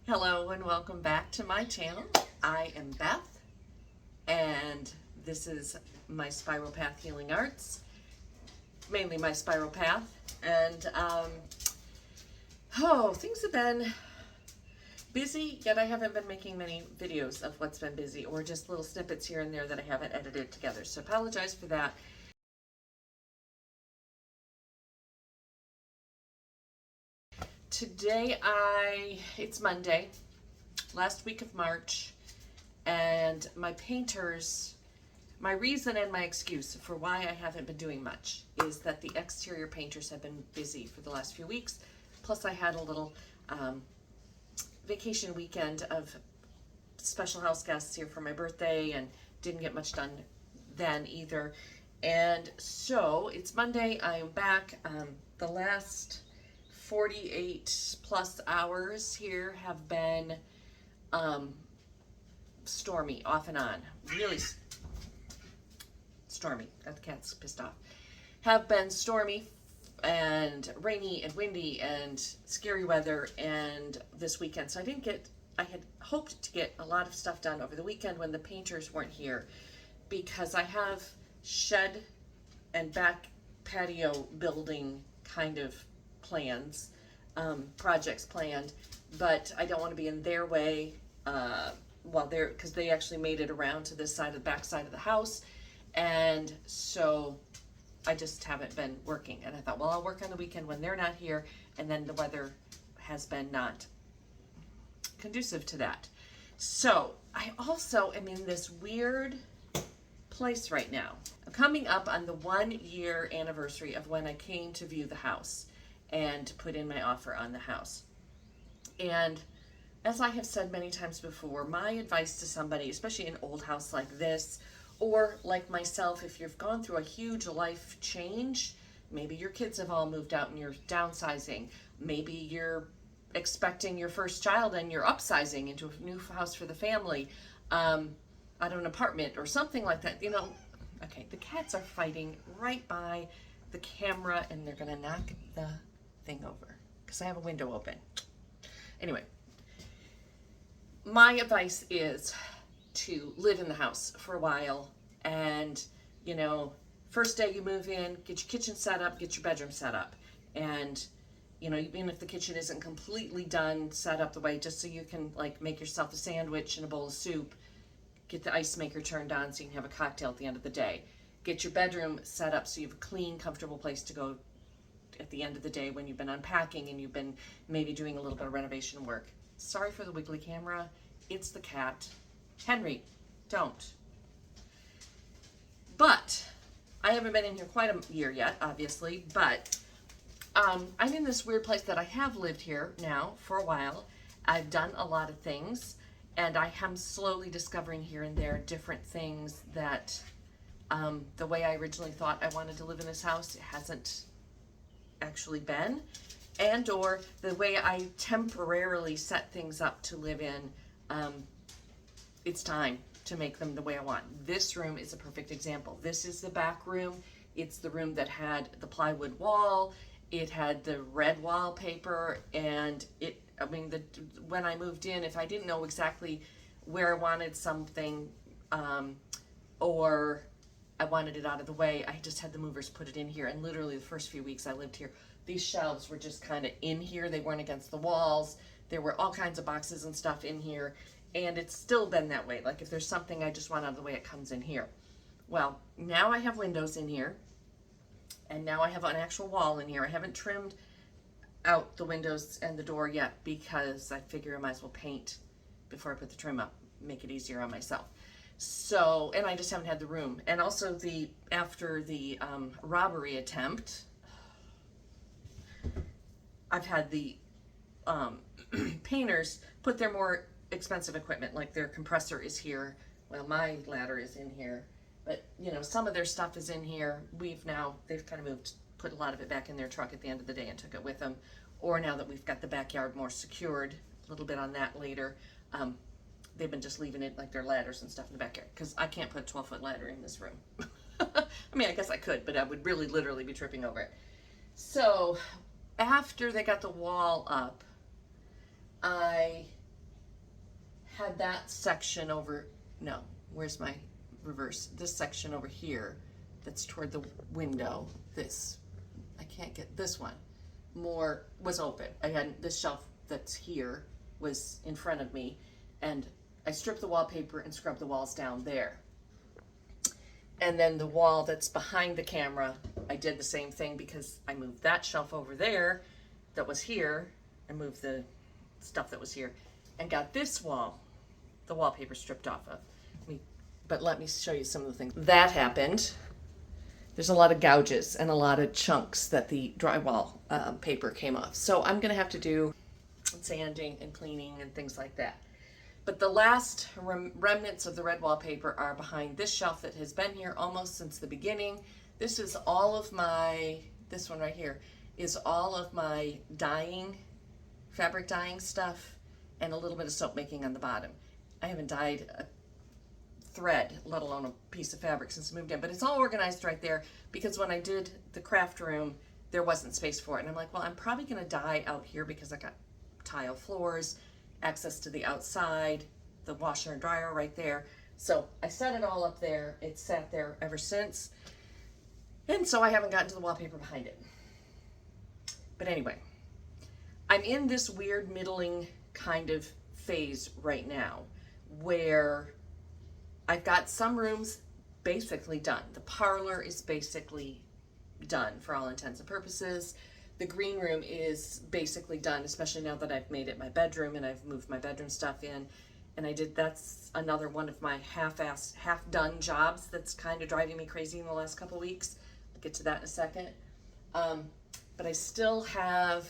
Hello and welcome back to my channel. I am Beth and this is my Spiral Path Healing Arts, mainly my Spiral Path. And things have been busy, yet I haven't been making many videos of what's been busy, or just little snippets here and there that I haven't edited together. So apologize for that. Today it's Monday, last week of March, and my reason and my excuse for why I haven't been doing much is that the exterior painters have been busy for the last few weeks. Plus I had a little vacation weekend of special house guests here for my birthday and didn't get much done then either. And so it's Monday, I am back. The last 48 plus hours here have been stormy off and on, really stormy. That cat's pissed off. Have been stormy and rainy and windy and scary weather and this weekend. So I had hoped to get a lot of stuff done over the weekend when the painters weren't here, because I have shed and back patio building kind of plans, projects planned, but I don't want to be in their way because they actually made it around to this side of the back side of the house, and so I just haven't been working. And I thought, well, I'll work on the weekend when they're not here, and then the weather has been not conducive to that. So I also am in this weird place right now. I'm coming up on the 1-year anniversary of when I came to view the house and put in my offer on the house. And as I have said many times before, my advice to somebody, especially in an old house like this, or like myself, if you've gone through a huge life change, maybe your kids have all moved out and you're downsizing, maybe you're expecting your first child and you're upsizing into a new house for the family, out of an apartment or something like that, okay, the cats are fighting right by the camera and they're gonna knock the thing over because I have a window open. Anyway, my advice is to live in the house for a while, and first day you move in, get your kitchen set up, get your bedroom set up, and even if the kitchen isn't completely done, set up the way just so you can like make yourself a sandwich and a bowl of soup, get the ice maker turned on so you can have a cocktail at the end of the day. Get your bedroom set up so you have a clean, comfortable place to go at the end of the day when you've been unpacking and you've been maybe doing a little bit of renovation work. Sorry for the wiggly camera. It's the cat. Henry, don't. But I haven't been in here quite a year yet, obviously, but I'm in this weird place that I have lived here now for a while. I've done a lot of things, and I am slowly discovering here and there different things that the way I originally thought I wanted to live in this house, it hasn't actually been, and or the way I temporarily set things up to live in, it's time to make them the way I want. This room is a perfect example. This is the back room. It's the room that had the plywood wall. It had the red wallpaper, and when I moved in, if I didn't know exactly where I wanted something, or I wanted it out of the way, I just had the movers put it in here. And literally the first few weeks I lived here, these shelves were just kind of in here. They weren't against the walls. There were all kinds of boxes and stuff in here. And it's still been that way. Like if there's something I just want out of the way, it comes in here. Well, now I have windows in here. And now I have an actual wall in here. I haven't trimmed out the windows and the door yet because I figure I might as well paint before I put the trim up, make it easier on myself. So, and I just haven't had the room. And also after the robbery attempt, I've had the painters put their more expensive equipment, like their compressor is here. Well, my ladder is in here, but some of their stuff is in here. They've kind of put a lot of it back in their truck at the end of the day and took it with them. Or now that we've got the backyard more secured, a little bit on that later, they've been just leaving it like their ladders and stuff in the backyard, because I can't put a 12-foot ladder in this room. I mean, I guess I could, but I would really literally be tripping over it. So after they got the wall up, I had that section over, no, where's my reverse? This section over here that's toward the window, this, I can't get this one, more was open. I had this shelf that's here was in front of me, and I stripped the wallpaper and scrubbed the walls down there. And then the wall that's behind the camera, I did the same thing because I moved that shelf over there that was here. I moved the stuff that was here and got this wall, the wallpaper stripped off of. But let me show you some of the things. That happened. There's a lot of gouges and a lot of chunks that the drywall paper came off. So I'm gonna have to do sanding and cleaning and things like that. But the last remnants of the red wallpaper are behind this shelf that has been here almost since the beginning. This is all of my, this one right here, is all of my dyeing, fabric dyeing stuff, and a little bit of soap making on the bottom. I haven't dyed a thread, let alone a piece of fabric, since I moved in, but it's all organized right there because when I did the craft room, there wasn't space for it. And I'm like, well, I'm probably gonna dye out here because I got tile floors, access to the outside, the washer and dryer right there. So I set it all up there. It's sat there ever since. And so I haven't gotten to the wallpaper behind it. But anyway, I'm in this weird middling kind of phase right now where I've got some rooms basically done. The parlor is basically done for all intents and purposes. The green room is basically done, especially now that I've made it my bedroom and I've moved my bedroom stuff in. And that's another one of my half-assed, half-done jobs that's kind of driving me crazy in the last couple weeks. I'll get to that in a second. But I still have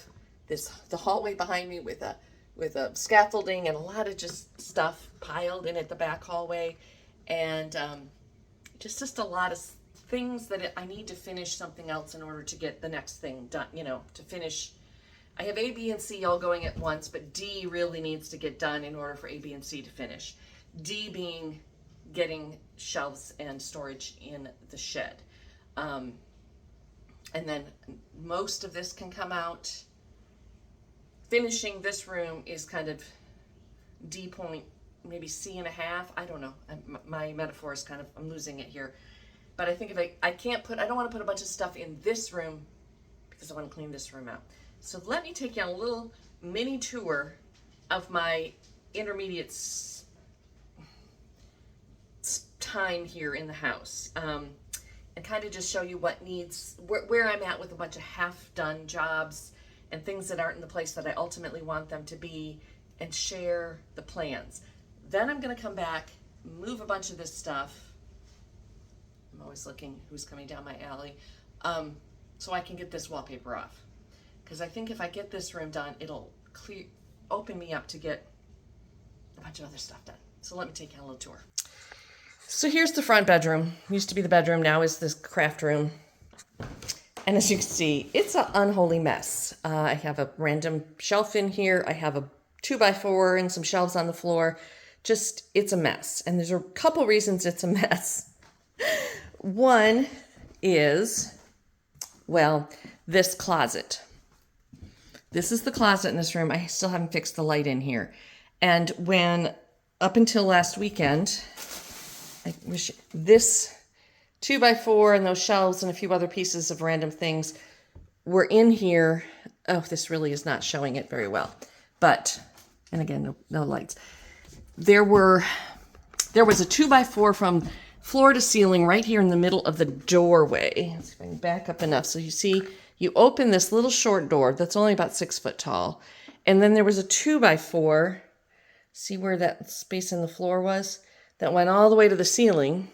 the hallway behind me with a scaffolding and a lot of just stuff piled in at the back hallway. And just a lot of things that I need to finish something else in order to get the next thing done, to finish. I have A, B, and C all going at once, but D really needs to get done in order for A, B, and C to finish. D being getting shelves and storage in the shed. And then most of this can come out. Finishing this room is kind of D point, maybe C and a half. I don't know. My metaphor is kind of, I'm losing it here. But I think if I don't want to put a bunch of stuff in this room because I want to clean this room out. So let me take you on a little mini tour of my intermediate time here in the house. And kind of just show you what needs, where I'm at with a bunch of half-done jobs and things that aren't in the place that I ultimately want them to be, and share the plans. Then I'm going to come back, move a bunch of this stuff. I'm always looking who's coming down my alley, so I can get this wallpaper off. Because I think if I get this room done, it'll open me up to get a bunch of other stuff done. So let me take you on a little tour. So here's the front bedroom. Used to be the bedroom, now is this craft room. And as you can see, it's an unholy mess. I have a random shelf in here. I have a 2x4 and some shelves on the floor. Just, it's a mess. And there's a couple reasons it's a mess. One is, well, this closet. This is the closet in this room. I still haven't fixed the light in here. And up until last weekend, I wish this 2x4 and those shelves and a few other pieces of random things were in here. Oh, this really is not showing it very well. But, and again, no lights. There was a 2x4 from floor to ceiling right here in the middle of the doorway. Let's see if I can back up enough. So you see, you open this little short door that's only about 6 foot tall. And then there was a 2x4. See where that space in the floor was? That went all the way to the ceiling.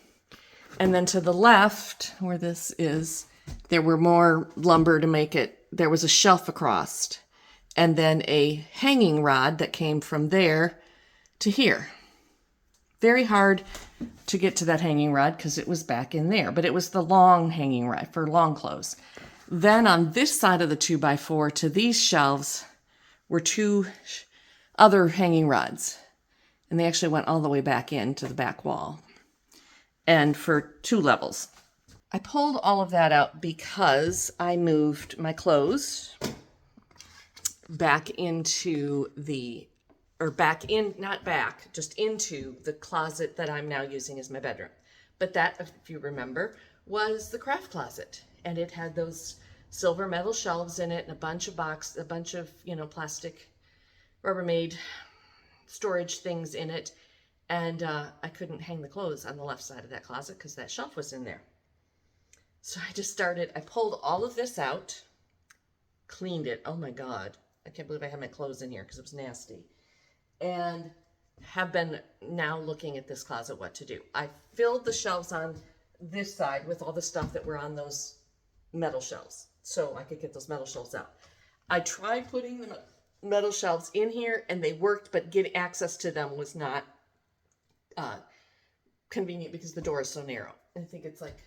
And then to the left, where this is, there were more lumber to make it. There was a shelf across. And then a hanging rod that came from there to here. Very hard to get to that hanging rod because it was back in there. But it was the long hanging rod for long clothes. Then on this side of the 2x4 to these shelves were 2 other hanging rods. And they actually went all the way back into the back wall. And for 2 levels. I pulled all of that out because I moved my clothes back into the or back in, not back, just into the closet that I'm now using as my bedroom. But that, if you remember, was the craft closet. And it had those silver metal shelves in it and a bunch of, you know, plastic Rubbermaid storage things in it. And I couldn't hang the clothes on the left side of that closet because that shelf was in there. So I pulled all of this out, cleaned it. Oh my God. I can't believe I had my clothes in here because it was nasty. And have been now looking at this closet, what to do. I filled the shelves on this side with all the stuff that were on those metal shelves so I could get those metal shelves out. I tried putting the metal shelves in here and they worked, but getting access to them was not convenient because the door is so narrow. And I think it's like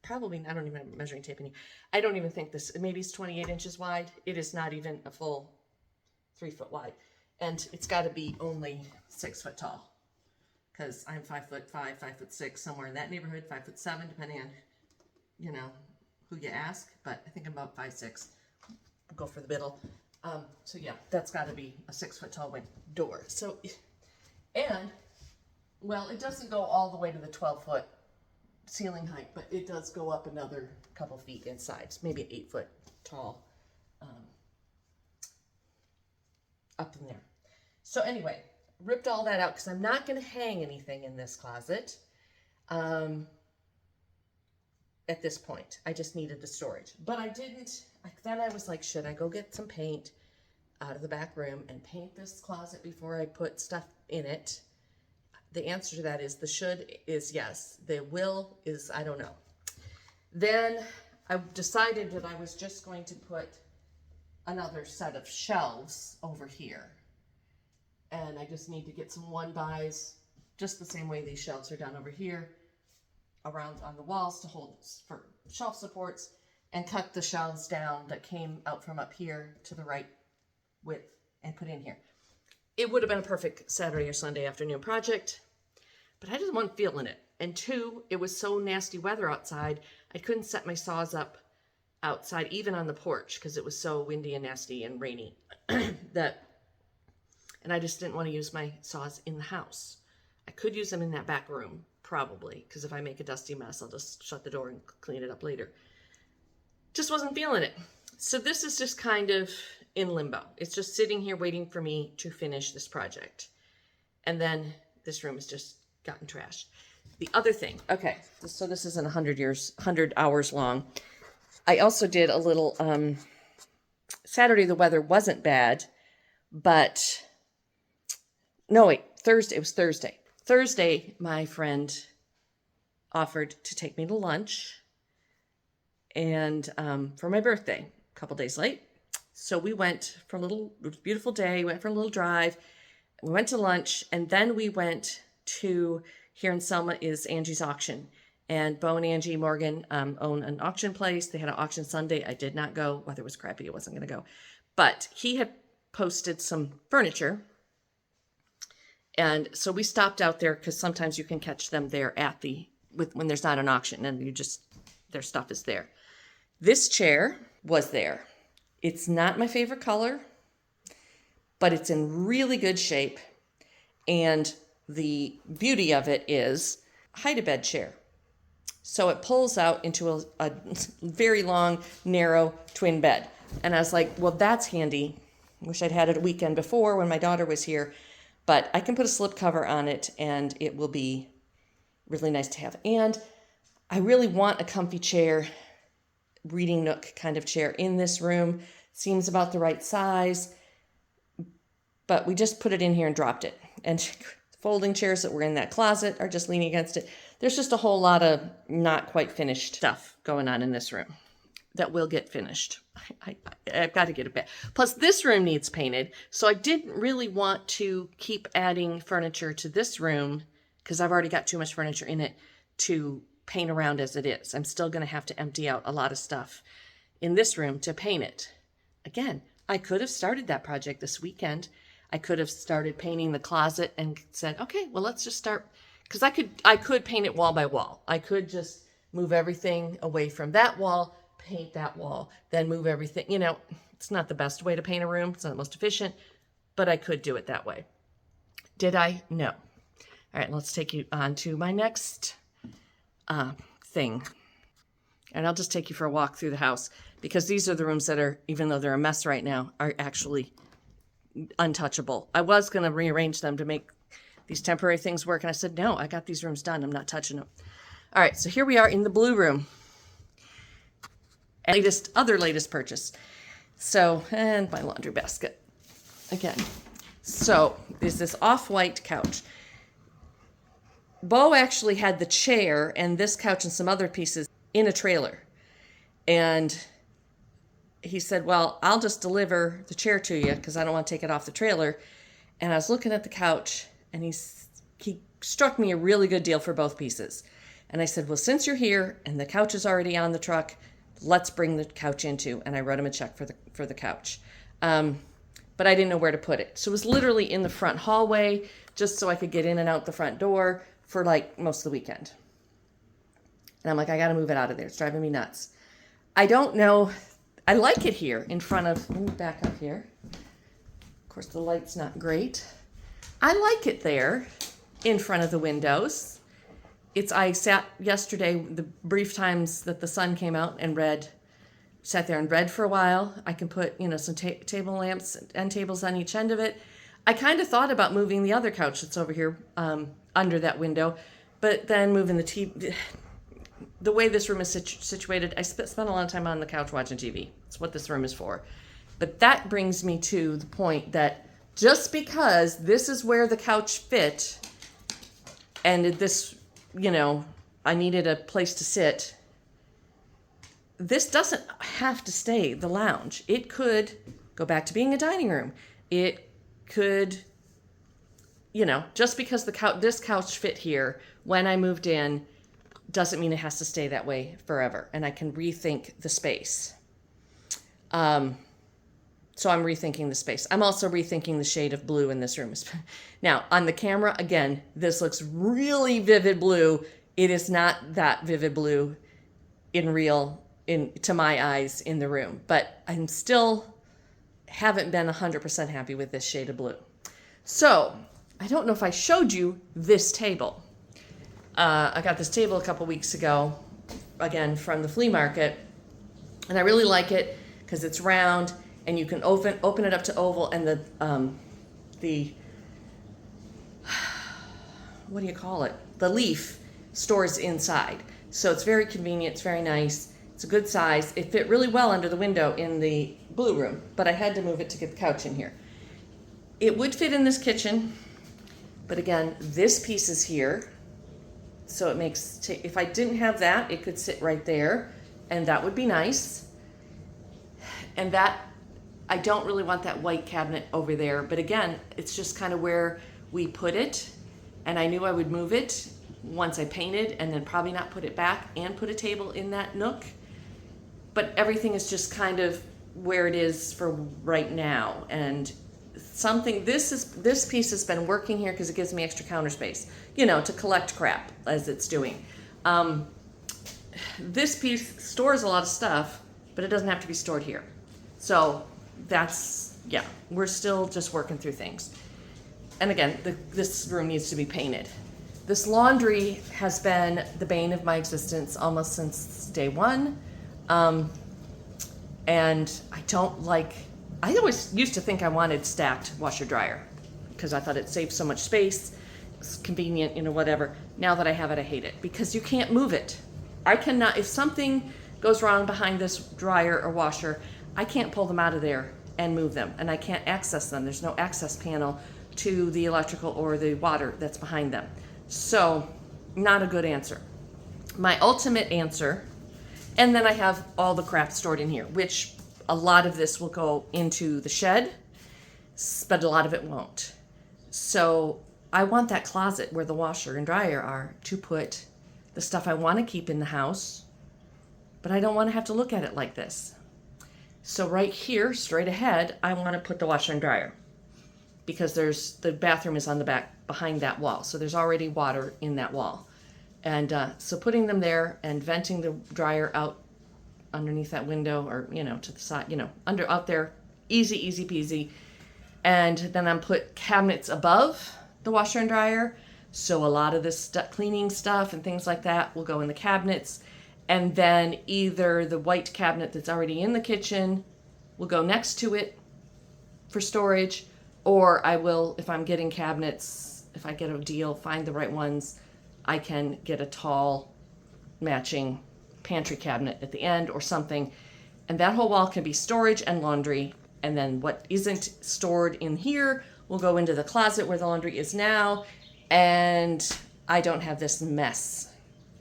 probably, I don't even have measuring tape in here. I don't even think this, maybe it's 28 inches wide. It is not even a full 3 foot wide. And it's got to be only 6 foot tall because I'm 5'5", 5'6", somewhere in that neighborhood, 5'7", depending on, you know, who you ask. But I think I'm about 5'6". I'll go for the middle. So yeah, that's got to be a 6 foot tall door. So, and well, it doesn't go all the way to the 12 foot ceiling height, but it does go up another couple feet inside, maybe 8 foot tall, up in there. So anyway, ripped all that out because I'm not going to hang anything in this closet at this point. I just needed the storage, but I didn't. Then I was like, should I go get some paint out of the back room and paint this closet before I put stuff in it? The answer to that is the should is yes. The will is I don't know. Then I decided that I was just going to put another set of shelves over here. And I just need to get some 1-bys, just the same way these shelves are done over here, around on the walls to hold for shelf supports, and cut the shelves down that came out from up here to the right width and put in here. It would have been a perfect Saturday or Sunday afternoon project, but I just wasn't feeling it. And 2, it was so nasty weather outside, I couldn't set my saws up outside, even on the porch, because it was so windy and nasty and rainy and I just didn't want to use my saws in the house. I could use them in that back room, probably, because if I make a dusty mess, I'll just shut the door and clean it up later. Just wasn't feeling it. So this is just kind of in limbo. It's just sitting here waiting for me to finish this project. And then this room has just gotten trashed. The other thing, okay, so this isn't 100 hours long. I also did a little, Saturday the weather wasn't bad, but, no wait, Thursday, it was Thursday. Thursday, my friend offered to take me to lunch and for my birthday, a couple days late. So we went for it was a beautiful day, went for a little drive, we went to lunch, and then we went to, here in Selma is Angie's Auction. And Bo and Angie Morgan own an auction place. They had an auction Sunday. I did not go. Weather was crappy. I wasn't going to go. But he had posted some furniture. And so we stopped out there because sometimes you can catch them there when there's not an auction and their stuff is there. This chair was there. It's not my favorite color, but it's in really good shape. And the beauty of it is hide-a-bed chair. So it pulls out into a very long, narrow twin bed. And I was like, well, that's handy. Wish I'd had it a weekend before when my daughter was here. But I can put a slip cover on it and it will be really nice to have. And I really want a comfy chair, reading nook kind of chair in this room. Seems about the right size. But we just put it in here and dropped it. And folding chairs that were in that closet are just leaning against it. There's just a whole lot of not quite finished stuff going on in this room that will get finished. I've got to get it back. Plus, this room needs painted, so I didn't really want to keep adding furniture to this room because I've already got too much furniture in it to paint around as it is. I'm still going to have to empty out a lot of stuff in this room to paint it. Again, I could have started that project this weekend. I could have started painting the closet and said, okay, well, let's just start, because I could paint it wall by wall. I could just move everything away from that wall, paint that wall, then move everything. You know, it's not the best way to paint a room. It's not the most efficient, but I could do it that way. Did I? No. All right, let's take you on to my next thing. And I'll just take you for a walk through the house, because these are the rooms that are, even though they're a mess right now, are actually untouchable. I was going to rearrange them to make these temporary things work, and I said, no, I got these rooms done. I'm not touching them. All right, so here we are in the blue room. Latest purchase. So, and my laundry basket again. So, there's this off-white couch. Bo actually had the chair and this couch and some other pieces in a trailer. And he said, well, I'll just deliver the chair to you because I don't want to take it off the trailer. And I was looking at the couch, and he struck me a really good deal for both pieces. And I said, well, since you're here and the couch is already on the truck, let's bring the couch in too. And I wrote him a check for the couch. But I didn't know where to put it. So it was literally in the front hallway, just so I could get in and out the front door for like most of the weekend. And I'm like, I got to move it out of there. It's driving me nuts. I don't know. I like it here in front of, let me back up here. Of course, the light's not great. I like it there in front of the windows. I sat yesterday, the brief times that the sun came out, and sat there and read for a while. I can put, some table lamps and tables on each end of it. I kind of thought about moving the other couch that's over here under that window, but then moving the TV. The way this room is situated, I spent a lot of time on the couch watching TV. That's what this room is for. But that brings me to the point that just because this is where the couch fit, and this, I needed a place to sit, this doesn't have to stay the lounge. It could go back to being a dining room. It could, just because this couch fit here when I moved in doesn't mean it has to stay that way forever. And I can rethink the space. So I'm rethinking the space. I'm also rethinking the shade of blue in this room. Now, on the camera, again, this looks really vivid blue. It is not that vivid blue to my eyes in the room. But I'm still haven't been 100% happy with this shade of blue. So, I don't know if I showed you this table. I got this table a couple weeks ago, again, from the flea market. And I really like it because it's round, and you can open it up to oval, and the what do you call it? The leaf stores inside. So it's very convenient, it's very nice, it's a good size. It fit really well under the window in the blue room, but I had to move it to get the couch in here. It would fit in this kitchen, but again, this piece is here. So it makes, if I didn't have that, it could sit right there, and that would be nice. And that, I don't really want that white cabinet over there, but again, it's just kind of where we put it, and I knew I would move it once I painted, and then probably not put it back and put a table in that nook. But everything is just kind of where it is for right now. And this piece has been working here because it gives me extra counter space, to collect crap as it's doing. This piece stores a lot of stuff, but it doesn't have to be stored here. So we're still just working through things. And again, this room needs to be painted. This laundry has been the bane of my existence almost since day one. And I always used to think I wanted stacked washer dryer because I thought it saved so much space. It's convenient, whatever. Now that I have it, I hate it because you can't move it. I cannot, if something goes wrong behind this dryer or washer, I can't pull them out of there and move them, and I can't access them. There's no access panel to the electrical or the water that's behind them. So, not a good answer. My ultimate answer, and then I have all the crap stored in here, which a lot of this will go into the shed, but a lot of it won't. So I want that closet where the washer and dryer are to put the stuff I want to keep in the house, but I don't want to have to look at it like this. So right here, straight ahead, I want to put the washer and dryer because the bathroom is on the back behind that wall. So there's already water in that wall. And so putting them there and venting the dryer out underneath that window or, to the side, out there, easy peasy. And then I'm put cabinets above the washer and dryer. So a lot of this cleaning stuff and things like that will go in the cabinets. And then either the white cabinet that's already in the kitchen will go next to it for storage, or I will, if I'm getting cabinets, if I get a deal, find the right ones, I can get a tall matching pantry cabinet at the end or something. And that whole wall can be storage and laundry. And then what isn't stored in here will go into the closet where the laundry is now. And I don't have this mess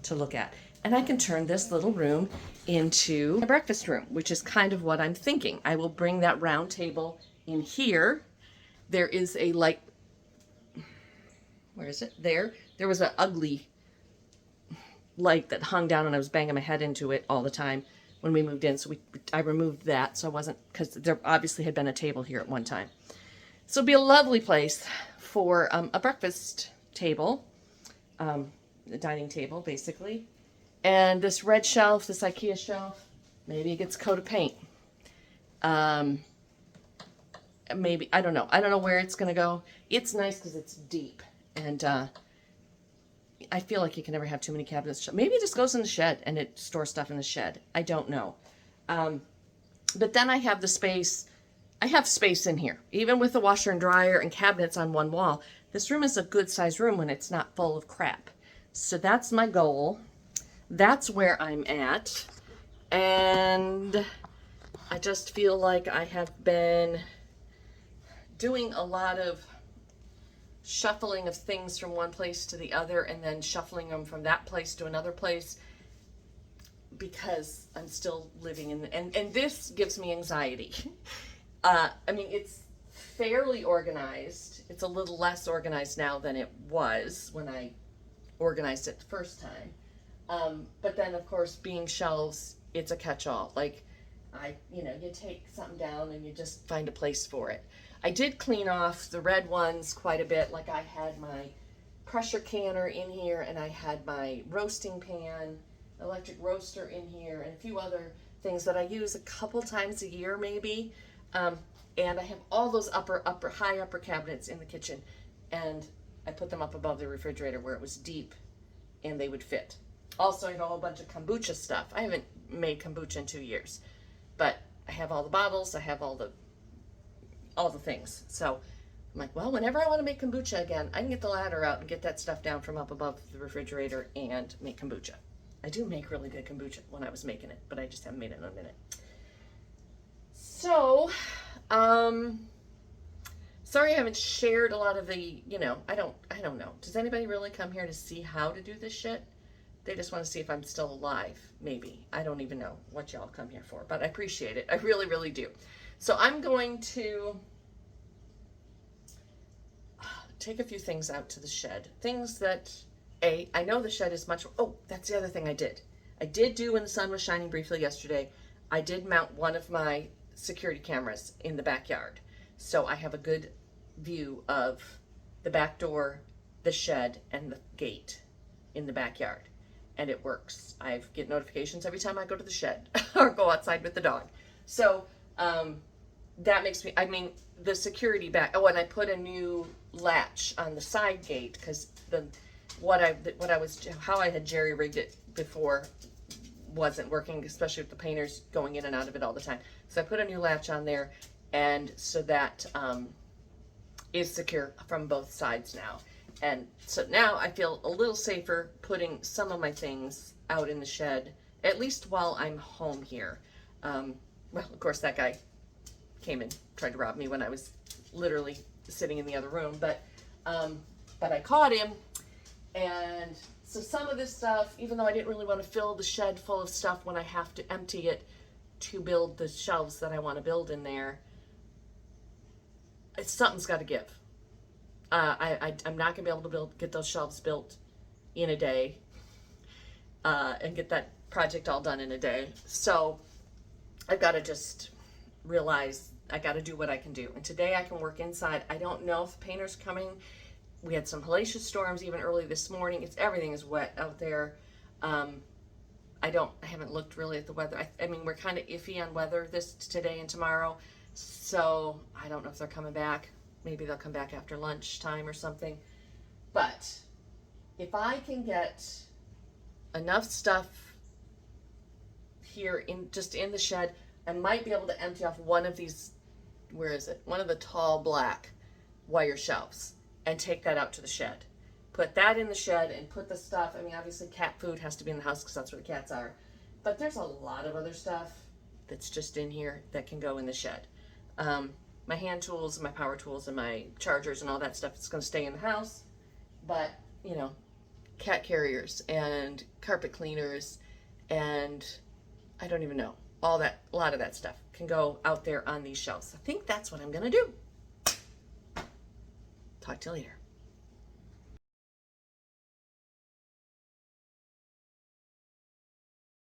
to look at. And I can turn this little room into a breakfast room, which is kind of what I'm thinking. I will bring that round table in here. There is a light, where is it? There was an ugly light that hung down and I was banging my head into it all the time when we moved in. So I removed that, so I wasn't, because there obviously had been a table here at one time. So it'll be a lovely place for a breakfast table, a dining table basically. And this red shelf, this IKEA shelf, maybe it gets a coat of paint. Maybe, I don't know where it's gonna go. It's nice because it's deep, and I feel like you can never have too many cabinets. Maybe it just goes in the shed and it stores stuff in the shed. I don't know. But then I have the space. I have space in here, even with the washer and dryer and cabinets on one wall. This room is a good size room when it's not full of crap. So that's my goal. That's where I'm at. And I just feel like I have been doing a lot of shuffling of things from one place to the other, and then shuffling them from that place to another place, because I'm still living in, and this gives me anxiety. I mean, it's fairly organized. It's a little less organized now than it was when I organized it the first time. But then of course, being shelves, it's a catch-all. Like, you take something down and you just find a place for it. I did clean off the red ones quite a bit. Like, I had my pressure canner in here, and I had my roasting pan, electric roaster in here, and a few other things that I use a couple times a year maybe. And I have all those high upper cabinets in the kitchen, and I put them up above the refrigerator where it was deep and they would fit. Also, I have a whole bunch of kombucha stuff. I haven't made kombucha in 2 years, but I have all the bottles, I have all the things. So I'm like, well, whenever I want to make kombucha again, I can get the ladder out and get that stuff down from up above the refrigerator and make kombucha. I do make really good kombucha when I was making it, but I just haven't made it in a minute. So, sorry I haven't shared a lot of the, I don't know. Does anybody really come here to see how to do this shit? They just want to see if I'm still alive, maybe. I don't even know what y'all come here for, but I appreciate it. I really, really do. So I'm going to take a few things out to the shed. Things that, I know the shed is much, that's the other thing I did. I did do, when the sun was shining briefly yesterday, I did mount one of my security cameras in the backyard. So I have a good view of the back door, the shed, and the gate in the backyard. And it works. I get notifications every time I go to the shed or go outside with the dog. So that makes me, the security back, and I put a new latch on the side gate, because how I had jerry rigged it before wasn't working, especially with the painters going in and out of it all the time. So I put a new latch on there, and so that is secure from both sides now. And so now I feel a little safer putting some of my things out in the shed, at least while I'm home here. Well, of course, that guy came and tried to rob me when I was literally sitting in the other room, but I caught him. And so some of this stuff, even though I didn't really want to fill the shed full of stuff when I have to empty it to build the shelves that I want to build in there, something's got to give. I'm not gonna be able to get those shelves built in a day, and get that project all done in a day. So I've got to just realize I got to do what I can do. And today I can work inside. I don't know if the painter's coming. We had some hellacious storms even early this morning. Everything is wet out there. I haven't looked really at the weather. We're kind of iffy on weather today and tomorrow. So I don't know if they're coming back. Maybe they'll come back after lunchtime or something. But if I can get enough stuff here just in the shed, I might be able to empty off one of these, where is it? One of the tall black wire shelves and take that out to the shed. Put that in the shed and put the stuff, I mean, obviously cat food has to be in the house because that's where the cats are. But there's a lot of other stuff that's just in here that can go in the shed. My hand tools and my power tools and my chargers and all that stuff is going to stay in the house. But, you know, cat carriers and carpet cleaners and I don't even know. A lot of that stuff can go out there on these shelves. I think that's what I'm going to do. Talk to you later.